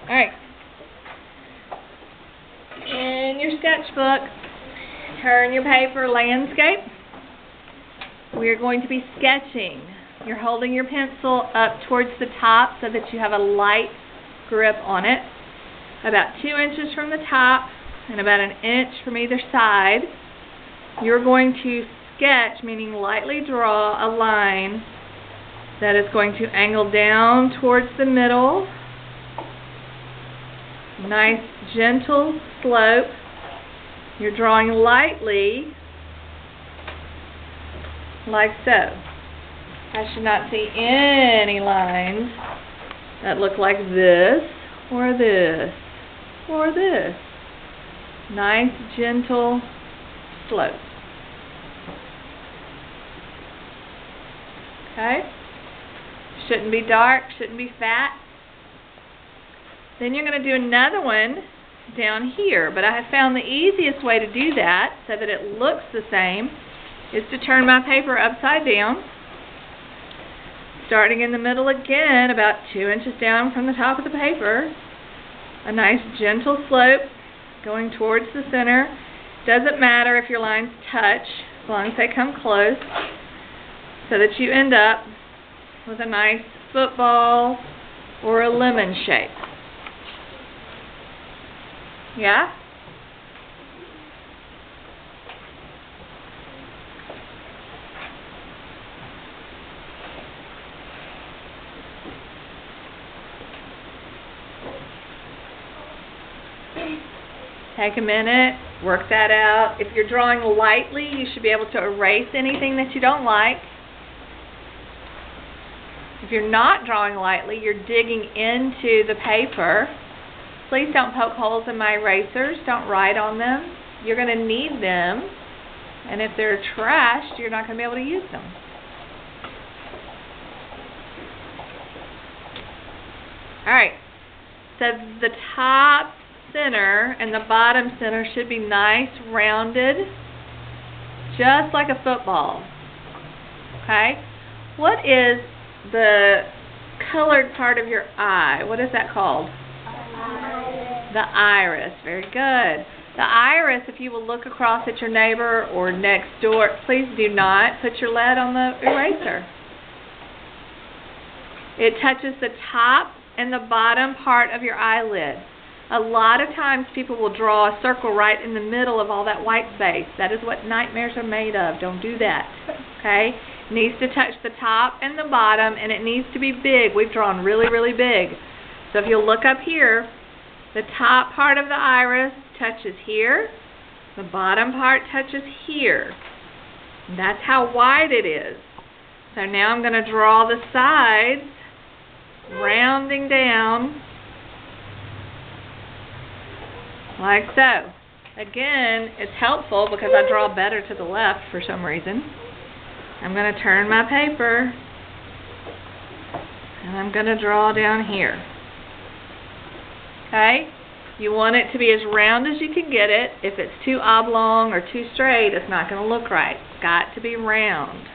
Alright. In your sketchbook, turn your paper landscape. We are going to be sketching. You're holding your pencil up towards the top so that you have a light grip on it. About 2 inches from the top and about 1 inch from either side. You're going to sketch, meaning lightly draw a line that is going to angle down towards the middle. Nice gentle slope. You're drawing lightly, like so. I should not see any lines that look like this, or this, or this. Nice gentle slope. Okay? Shouldn't be dark, shouldn't be fat. Then you're going to do another one down here, but I have found the easiest way to do that so that it looks the same is to turn my paper upside down, starting in the middle again, about 2 inches down from the top of the paper. A nice gentle slope going towards the center. Doesn't matter if your lines touch, as long as they come close, so that you end up with a nice football or a lemon shape. Yeah? Take a minute, work that out. If you're drawing lightly, you should be able to erase anything that you don't like. If you're not drawing lightly, you're digging into the paper. Please don't poke holes in my erasers. Don't write on them. You're going to need them. And if they're trashed, you're not going to be able to use them. Alright. So the top center and the bottom center should be nice, rounded, just like a football. Okay? What is the colored part of your eye? What is that called? The iris. Very good. The iris, if you will look across at your neighbor or next door, please do not put your lead on the eraser. It touches the top and the bottom part of your eyelid. A lot of times people will draw a circle right in the middle of all that white space. That is what nightmares are made of. Don't do that. Okay? It needs to touch the top and the bottom, and it needs to be big. We've drawn really, really big. So if you'll look up here, the top part of the iris touches here. The bottom part touches here. And that's how wide it is. So now I'm going to draw the sides, rounding down, like so. Again, it's helpful because I draw better to the left for some reason. I'm going to turn my paper, and I'm going to draw down here. Okay? You want it to be as round as you can get it. If it's too oblong or too straight, it's not going to look right. It's got to be round.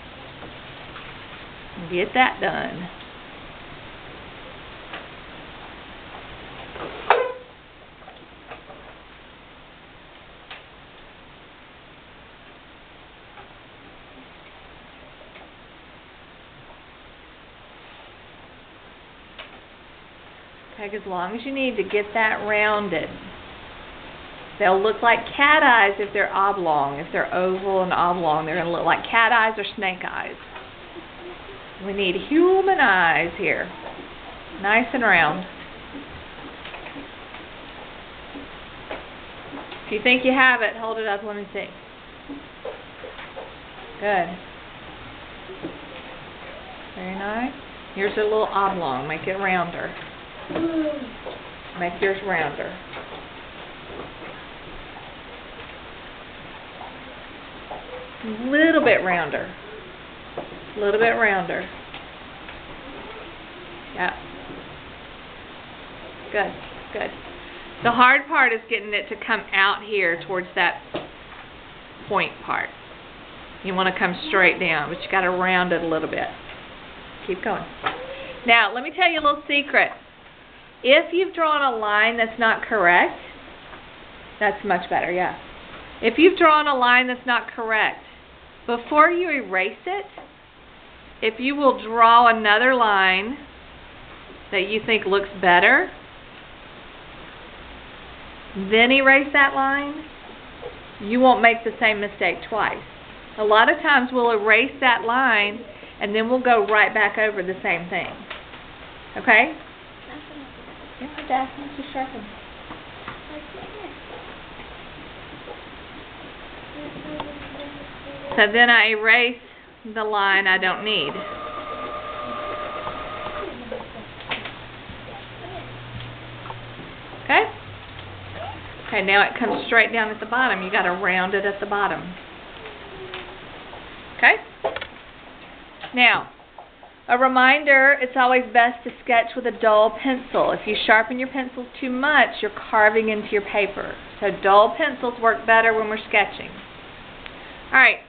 Get that done. Take as long as you need to get that rounded. They'll look like cat eyes if they're oblong. If they're oval and oblong, they're going to look like cat eyes or snake eyes. We need human eyes here. Nice and round. If you think you have it, hold it up. Let me see. Good. Very nice. Here's a little oblong. Make it rounder. Make yours rounder. A little bit rounder. A little bit rounder. Yeah. Good, good. The hard part is getting it to come out here towards that point part. You want to come straight down, but you got to round it a little bit. Keep going. Now, let me tell you a little secret. If you've drawn a line that's not correct, that's much better, yeah. If you've drawn a line that's not correct, before you erase it, if you will draw another line that you think looks better, then erase that line, you won't make the same mistake twice. A lot of times we'll erase that line and then we'll go right back over the same thing. Okay? Yeah, Dad, let's just sharpen. So then I erase the line I don't need. Okay? Okay, now it comes straight down at the bottom. You got to round it at the bottom. Okay? Now, a reminder, it's always best to sketch with a dull pencil. If you sharpen your pencils too much, you're carving into your paper. So dull pencils work better when we're sketching. Alright,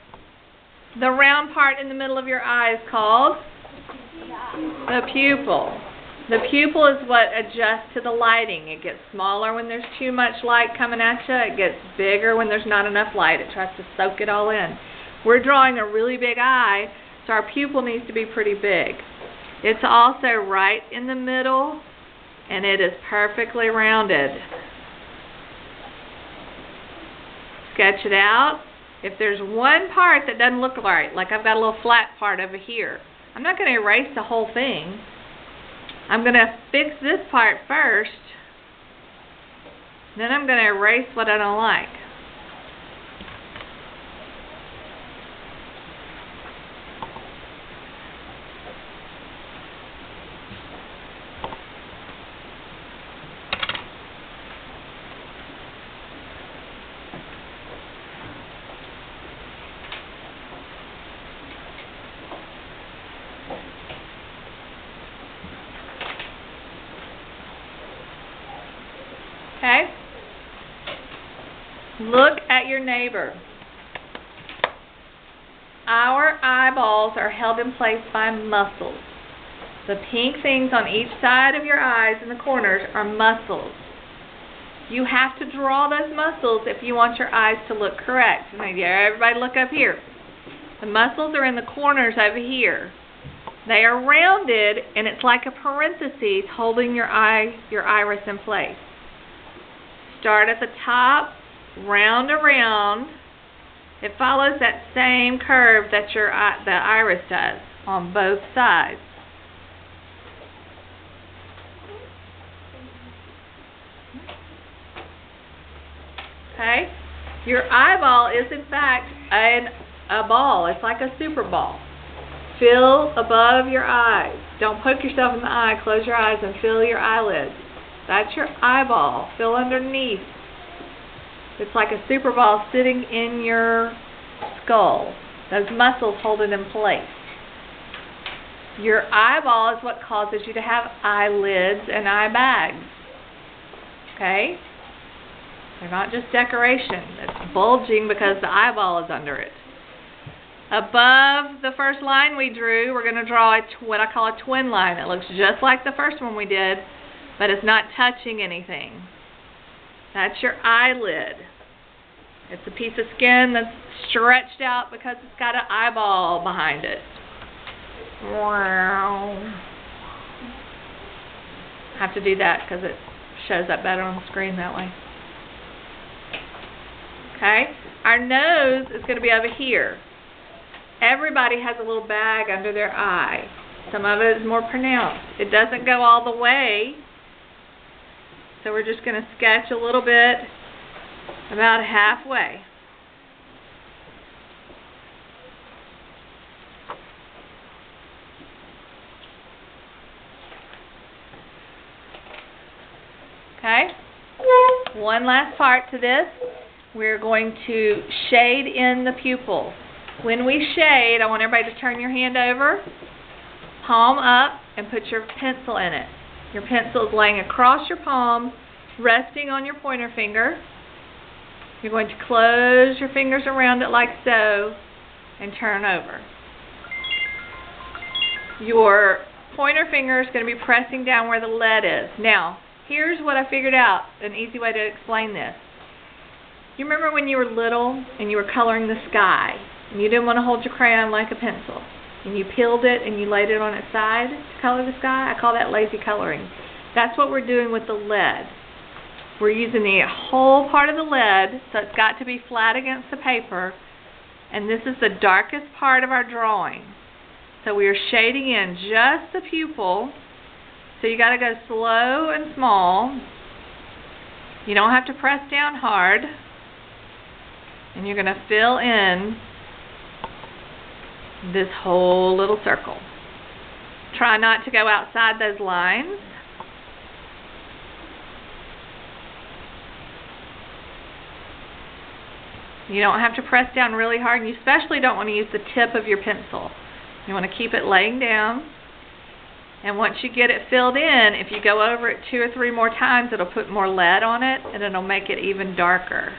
the round part in the middle of your eye is called the pupil. The pupil is what adjusts to the lighting. It gets smaller when there's too much light coming at you. It gets bigger when there's not enough light. It tries to soak it all in. We're drawing a really big eye, so our pupil needs to be pretty big. It's also right in the middle, and it is perfectly rounded. Sketch it out. If there's one part that doesn't look right, like I've got a little flat part over here, I'm not going to erase the whole thing. I'm going to fix this part first, then I'm going to erase what I don't like. Okay? Look at your neighbor. Our eyeballs are held in place by muscles. The pink things on each side of your eyes in the corners are muscles. You have to draw those muscles if you want your eyes to look correct. Everybody look up here. The muscles are in the corners over here. They are rounded, and it's like a parenthesis holding your iris in place. Start at the top, round around. It follows that same curve that the iris does on both sides. Okay? Your eyeball is in fact a ball. It's like a super ball. Fill above your eyes. Don't poke yourself in the eye. Close your eyes and fill your eyelids. That's your eyeball. Fill underneath. It's like a super ball sitting in your skull. Those muscles hold it in place. Your eyeball is what causes you to have eyelids and eye bags. Okay? They're not just decoration. It's bulging because the eyeball is under it. Above the first line we drew, we're going to draw what I call a twin line. It looks just like the first one we did, but it's not touching anything. That's your eyelid. It's a piece of skin that's stretched out because it's got an eyeball behind it. Wow. I have to do that because it shows up better on the screen that way. Okay? Our nose is going to be over here. Everybody has a little bag under their eye. Some of it is more pronounced. It doesn't go all the way. So we're just going to sketch a little bit, about halfway. Okay? One last part to this. We're going to shade in the pupil. When we shade, I want everybody to turn your hand over, palm up, and put your pencil in it. Your pencil is laying across your palm, resting on your pointer finger. You're going to close your fingers around it like so, and turn over. Your pointer finger is going to be pressing down where the lead is. Now, here's what I figured out, an easy way to explain this. You remember when you were little and you were coloring the sky, and you didn't want to hold your crayon like a pencil, and you peeled it and you laid it on its side to color the sky? I call that lazy coloring. That's what we're doing with the lead. We're using the whole part of the lead, so it's got to be flat against the paper, and this is the darkest part of our drawing. So we are shading in just the pupil, so you got to go slow and small. You don't have to press down hard, and you're going to fill in this whole little circle. Try not to go outside those lines. You don't have to press down really hard, and you especially don't want to use the tip of your pencil. You want to keep it laying down, and once you get it filled in, if you go over it 2 or 3 more times, it'll put more lead on it, and it'll make it even darker.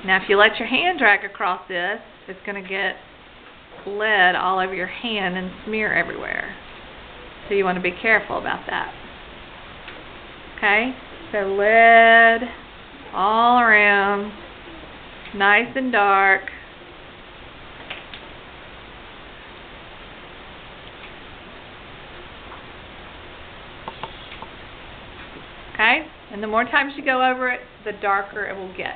Now, if you let your hand drag across this, it's going to get lead all over your hand and smear everywhere. So you want to be careful about that. Okay? So lead all around, nice and dark. Okay? And the more times you go over it, the darker it will get.